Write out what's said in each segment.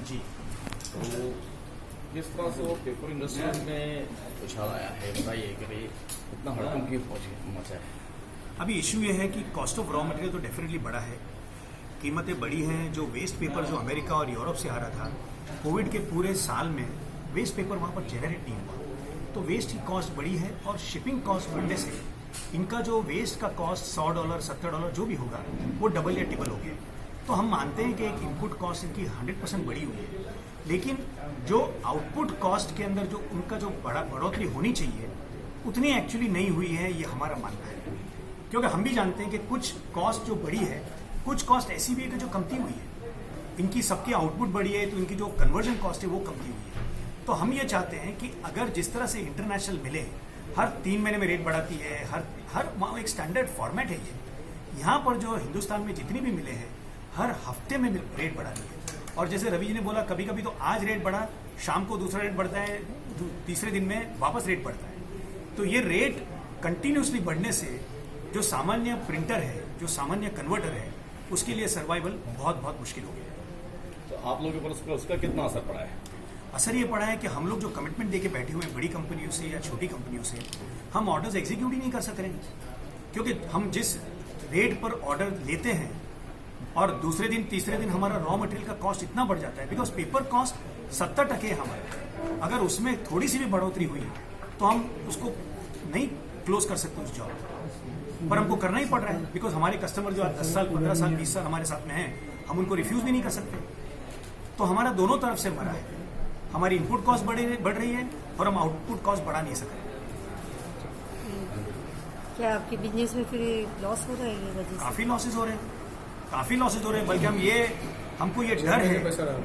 जी। तो किस तरह से वो पेपर इंडस्ट्री में उछाल आया है, बताइए कि भाई इतना हड़कंप क्यों मचा है? अभी इशू ये है कि कॉस्ट ऑफ रॉ मटेरियल तो डेफिनेटली बढ़ा है, कीमतें बढ़ी हैं। जो वेस्ट पेपर जो अमेरिका और यूरोप से आ रहा था, कोविड के पूरे साल में वेस्ट पेपर वहाँ पर जनरेट नहीं हुआ, तो वेस्ट की कॉस्ट बढ़ी है। और शिपिंग कॉस्ट बढ़ने से इनका जो वेस्ट का कॉस्ट $100, $70 जो भी होगा वो डबल या ट्रिपल हो गया। तो हम मानते हैं कि एक इनपुट कॉस्ट इनकी 100% बढ़ी हुई है, लेकिन जो आउटपुट कॉस्ट के अंदर जो उनका जो बढ़ोतरी होनी चाहिए उतनी एक्चुअली नहीं हुई है, ये हमारा मानना है। क्योंकि हम भी जानते हैं कि कुछ कॉस्ट जो बढ़ी है, कुछ कॉस्ट ऐसी भी है कि जो कमती हुई है। इनकी सबकी आउटपुट बढ़ी है तो इनकी जो कन्वर्जन कॉस्ट है वो कमती हुई है। तो हम ये चाहते हैं कि अगर जिस तरह से इंटरनेशनल मिले, हर 3 महीने में रेट बढ़ाती है, हर वहाँ एक स्टैंडर्ड फॉर्मेट है ये। यहाँ पर जो हिंदुस्तान में जितनी भी मिले हैं, हर हफ्ते में रेट बढ़ाती है। और जैसे रवि जी ने बोला, कभी कभी तो आज रेट बढ़ा, शाम को दूसरा रेट बढ़ता है, तीसरे दिन में वापस रेट बढ़ता है। तो ये रेट कंटिन्यूसली बढ़ने से जो सामान्य प्रिंटर है, जो सामान्य कन्वर्टर है, उसके लिए सर्वाइवल बहुत बहुत मुश्किल हो गया। तो आप लोगों पर उसका कितना असर पड़ा है? असर ये पड़ा है कि हम लोग जो कमिटमेंट देके बैठे हुए हैं बड़ी कंपनियों से या छोटी कंपनियों से, हम ऑर्डर्स एग्जीक्यूट ही नहीं कर सक रहे हैं। क्योंकि हम जिस रेट पर ऑर्डर लेते हैं और दूसरे दिन तीसरे दिन हमारा रॉ मटेरियल का कॉस्ट इतना बढ़ जाता है, बिकॉज पेपर कॉस्ट 70% है हमारा। अगर उसमें थोड़ी सी भी बढ़ोतरी हुई तो हम उसको नहीं क्लोज कर सकते उस जॉब पर, हमको करना ही पड़ रहा है। बिकॉज हमारे कस्टमर जो 10 साल 15 साल 20 साल हमारे साथ में हैं, हम उनको रिफ्यूज भी नहीं कर सकते। तो हमारा दोनों तरफ से मरा है, हमारी इनपुट कॉस्ट बढ़ रही है और हम आउटपुट कॉस्ट बढ़ा नहीं सक रहे। क्या आपके बिजनेस में फिर लॉस हो रहा है ये वजह से? काफी लॉसेज हो रहे हैं, काफी लॉसेज हो रहे हैं। बल्कि हमको ये डर है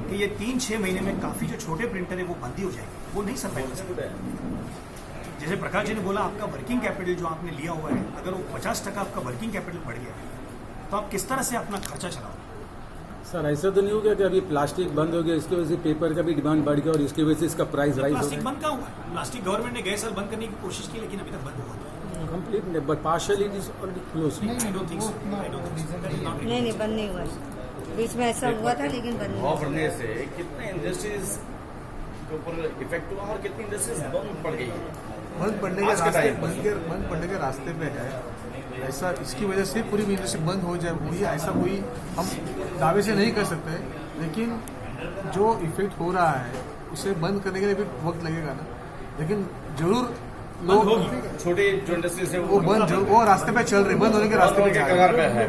कि ये 3-6 महीने में काफी जो छोटे प्रिंटर है वो बंद ही हो जाएंगे, वो नहीं सर्वाइव कर सकते। जैसे प्रकाश जी ने बोला, आपका वर्किंग कैपिटल जो आपने लिया हुआ है, अगर वो 50% आपका वर्किंग कैपिटल बढ़ गया तो आप किस तरह से अपना खर्चा चलाओ? सर ऐसा तो नहीं हो गया कि अभी प्लास्टिक बंद हो गया, इसकी वजह से पेपर का भी डिमांड बढ़ गया और इसकी वजह से इसका प्राइस राइज हो प्लास्टिक गया? बंद कहाँ हुआ है? प्लास्टिक गवर्नमेंट ने गए साल बंद करने की कोशिश की, लेकिन अभी तक बंद हुआ नहीं। Complete but partially it is already close. I don't think so. नहीं बंद नहीं हुआ है। बीच में ऐसा हुआ था लेकिन बंद नहीं भाव हुआ। बढ़ने से कितने इंडस्ट्रीज के ऊपर इफेक्ट हुआ और कितनी इंडस्ट्रीज बंद पड़ गई है? बंद पड़ने के रास्ते पे है। ऐसा इसकी वजह से पूरी इंडस्ट्री बंद हो जाए हुई, ऐसा कोई हम दावे से नहीं कर सकते, लेकिन जो इफेक्ट हो रहा है उसे बंद करने के लिए भी वक्त लगेगा ना। लेकिन जरूर लोग छोटे जो इंडस्ट्रीज है वो रास्ते पे चल रहे, बंद होने के रास्ते पे जा रहे कगार पे है।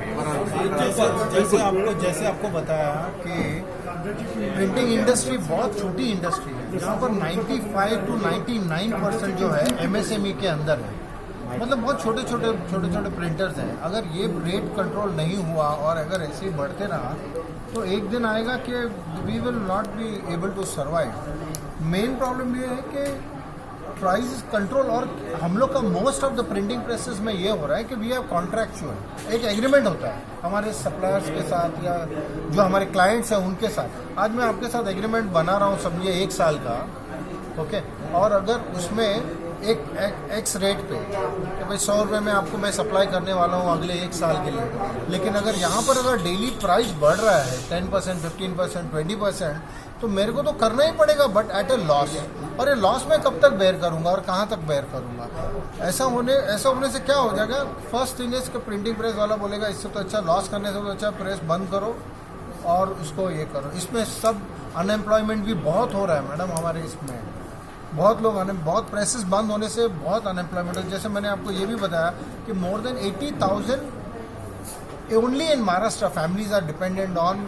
जैसे आपको बताया कि प्रिंटिंग इंडस्ट्री बहुत छोटी इंडस्ट्री है, जहाँ पर 95 to 99% जो है MSME के अंदर है। मतलब बहुत छोटे छोटे प्रिंटर्स हैं। अगर ये रेट कंट्रोल नहीं हुआ और अगर ऐसे ही बढ़ते रहा तो एक दिन आएगा कि we will not be able to survive. Main problem ये है कि प्राइस कंट्रोल, और हम लोग का most of the printing presses में ये हो रहा है कि वी हैव कॉन्ट्रैक्चुअल, एक एग्रीमेंट होता है हमारे सप्लायर्स के साथ या जो हमारे क्लाइंट्स हैं उनके साथ। आज मैं आपके साथ एग्रीमेंट बना रहा हूँ, समझिए 1 साल का, ओके, और अगर उसमें एक एक्स रेट पे कि भाई 100 रुपये में आपको मैं सप्लाई करने वाला हूँ अगले 1 साल के लिए, लेकिन अगर यहाँ पर अगर डेली प्राइस बढ़ रहा है 10%, 15%, 20%, तो मेरे को तो करना ही पड़ेगा, बट एट ए लॉस। और ये लॉस मैं कब तक बेयर करूँगा और कहाँ तक बेयर करूँगा? ऐसा होने से क्या हो जाएगा? फर्स्ट थिंग इज कि प्रिंटिंग प्रेस वाला बोलेगा इससे तो अच्छा, लॉस करने से तो अच्छा प्रेस बंद करो और उसको ये करो। इसमें सब अनएम्प्लॉयमेंट भी बहुत हो रहा है मैडम हमारे इसमें। बहुत लोग बहुत प्रेसेस बंद होने से बहुत अनएम्प्लॉयमेंट है। जैसे मैंने आपको ये भी बताया कि more than 80,000 only in Maharashtra families are dependent on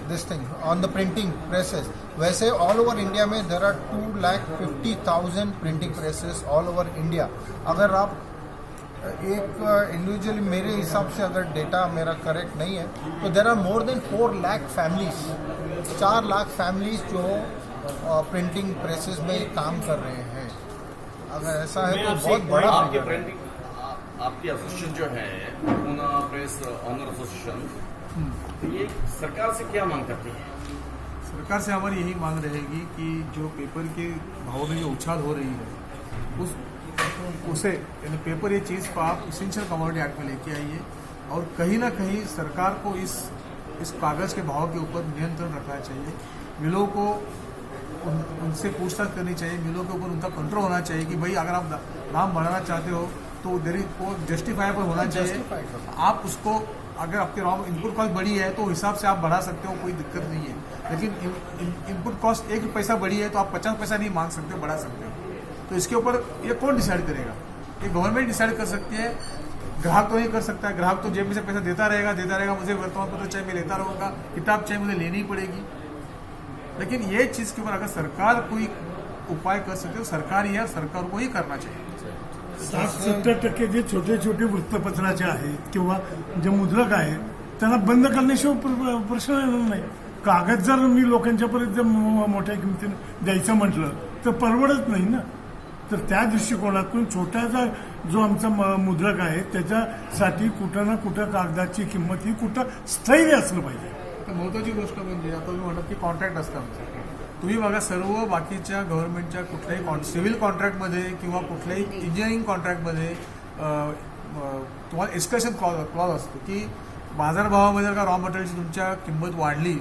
this thing, on the printing presses. वैसे ऑल ओवर इंडिया में there are 2,50,000 printing presses all over India. अगर आप एक इंडिविजुअली मेरे हिसाब से अगर डेटा मेरा करेक्ट नहीं है तो there are more than 4 lakh families, 4 lakh families जो प्रिंटिंग प्रेसेस में काम कर रहे हैं। अगर ऐसा है तो बहुत बड़ा आपकी प्रिंटिंग, आपकी एसोसिएशन जो है पूना प्रेस ऑनर एसोसिएशन, तो ये सरकार से क्या मांग करती है? सरकार से हमारी यही मांग रहेगी कि जो पेपर के भाव में जो उछाल हो रही है उसे यानी पेपर ये चीज़ को आप इसेंशियल कमोडिटी एक्ट में लेके आइए और कहीं ना कहीं सरकार को इस इस कागज़ के भाव के ऊपर नियंत्रण रखना चाहिए। मिलों को उनसे पूछताछ करनी चाहिए, मिलों के ऊपर उनका कंट्रोल होना चाहिए कि भाई अगर आप दाम बढ़ाना चाहते हो तो वो जस्टिफाइबल होना चाहिए। आप उसको अगर आपके रॉ इनपुट कॉस्ट बढ़ी है तो हिसाब से आप बढ़ा सकते हो, कोई दिक्कत नहीं है। लेकिन इनपुट कॉस्ट 1 पैसा बढ़ी है तो आप 50 पैसा नहीं मांग सकते, बढ़ा सकते हो। तो इसके ऊपर ये कौन डिसाइड करेगा? ये गवर्नमेंट डिसाइड कर सकती है, ग्राहक तो नहीं कर सकता है। ग्राहक तो जेब में से पैसा देता रहेगा, मुझे वर्तमान पत्र चाहे मैं लेता रहूँगा, किताब चाहे मुझे लेनी ही पड़ेगी। लेकिन ये चीज़ के ऊपर अगर सरकार कोई उपाय कर सकते हो, सरकार ही है, सरकार को ही करना चाहिए। 60-70% जे छोटे छोटे वृत्तपत्राचे आहेत किंवा जे मुद्रक आहेत त्यांना बंद करण्याशिवाय प्रश्न येणार नाही. कागद जर मी लोकांच्यापर्यंत मोठ्या किमतीने द्यायचं म्हटलं तर परवडत नाही ना. तर त्या दृष्टिकोनातून छोट्याचा जो आमचा मुद्रक आहे त्याच्यासाठी कुठं ना कुठं कागदाची किंमत ही कुठं स्थैर्य असलं पाहिजे. तर महत्त्वाची गोष्ट म्हणजे आता तुम्ही म्हणतात की कॉन्ट्रॅक्ट असतं आमचं. तुम्ही बघा सर्व बाकीच्या गव्हर्नमेंटच्या कुठल्याही सिव्हिल कॉन्ट्रॅक्टमध्ये किंवा कुठल्याही इंजिनिअरिंग कॉन्ट्रॅक्टमध्ये तुम्हाला एस्केलेशन क्लॉज असतो की बाजारभावामध्ये जर का रॉ मटेरियलची तुमच्या किंमत वाढली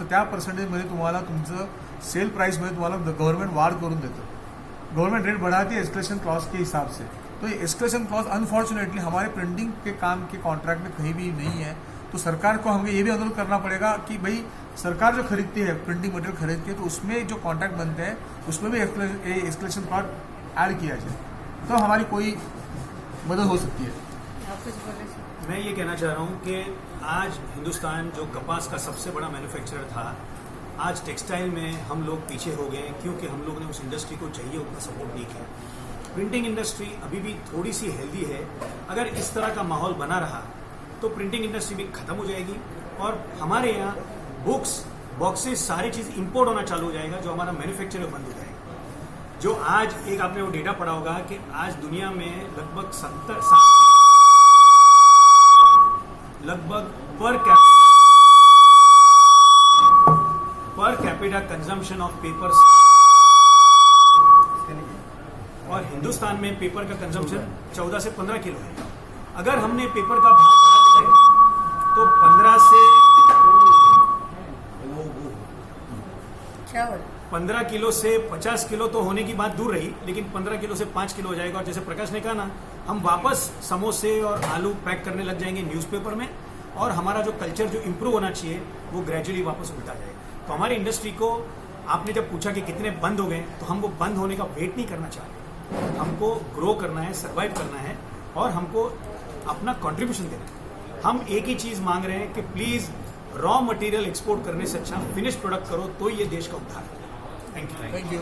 तर त्या पर्सेंटेजमध्ये तुम्हाला तुमचं सेल प्राइसमध्ये तुम्हाला गव्हर्नमेंट वाढ करून देतं. गवर्नमेंट रेट बढ़ाती है एस्केलेशन क्लॉज के हिसाब से. तो ये एस्केलेशन क्लॉज अनफॉर्चुनेटली हमारे प्रिंटिंग के काम के कॉन्ट्रैक्ट में कहीं भी नहीं है. तो सरकार को हमें ये भी अनुरोध करना पड़ेगा कि भाई सरकार जो खरीदती है प्रिंटिंग मटेरियल खरीदती है तो उसमें जो कॉन्ट्रैक्ट बनते हैं उसमें भी एस्केलेशन क्लॉज ऐड किया जाए तो हमारी कोई मदद हो सकती है. आप कुछ बोले सर? मैं ये कहना चाह रहा हूँ कि आज हिंदुस्तान जो कपास का सबसे बड़ा मैन्युफैक्चरर था, आज टेक्सटाइल में हम लोग पीछे हो गए क्योंकि हम लोगों ने उस इंडस्ट्री को चाहिए उतना सपोर्ट नहीं किया. प्रिंटिंग इंडस्ट्री अभी भी थोड़ी सी हेल्दी है. अगर इस तरह का माहौल बना रहा तो प्रिंटिंग इंडस्ट्री भी खत्म हो जाएगी और हमारे यहाँ बुक्स बॉक्सेस सारी चीज़ इंपोर्ट होना चालू हो जाएगा, जो हमारा मैन्युफैक्चरर बंद हो जाएगा. जो आज एक आपने वो डेटा पढ़ा होगा कि आज दुनिया में लगभग per capita consumption of paper, और हिंदुस्तान में पेपर का कंजम्पशन 14 से 15 किलो है. अगर हमने पेपर का भाव बढ़ा दिया तो 15 किलो से 50 किलो तो होने की बात दूर रही, लेकिन 15 किलो से 5 किलो हो जाएगा. और जैसे प्रकाश ने कहा ना, हम वापस समोसे और आलू पैक करने लग जाएंगे न्यूज़पेपर में और हमारा जो कल्चर जो इम्प्रूव होना चाहिए वो ग्रेजुअली वापस उल्टा जाएगा. तो हमारी इंडस्ट्री को आपने जब पूछा कि कितने बंद हो गए, तो हम वो बंद होने का वेट नहीं करना चाहते. हमको ग्रो करना है, सर्वाइव करना है और हमको अपना कंट्रीब्यूशन देना है. हम एक ही चीज़ मांग रहे हैं कि प्लीज़ रॉ मटेरियल एक्सपोर्ट करने से अच्छा फिनिश प्रोडक्ट करो, तो ये देश का उद्धार है. Thank you.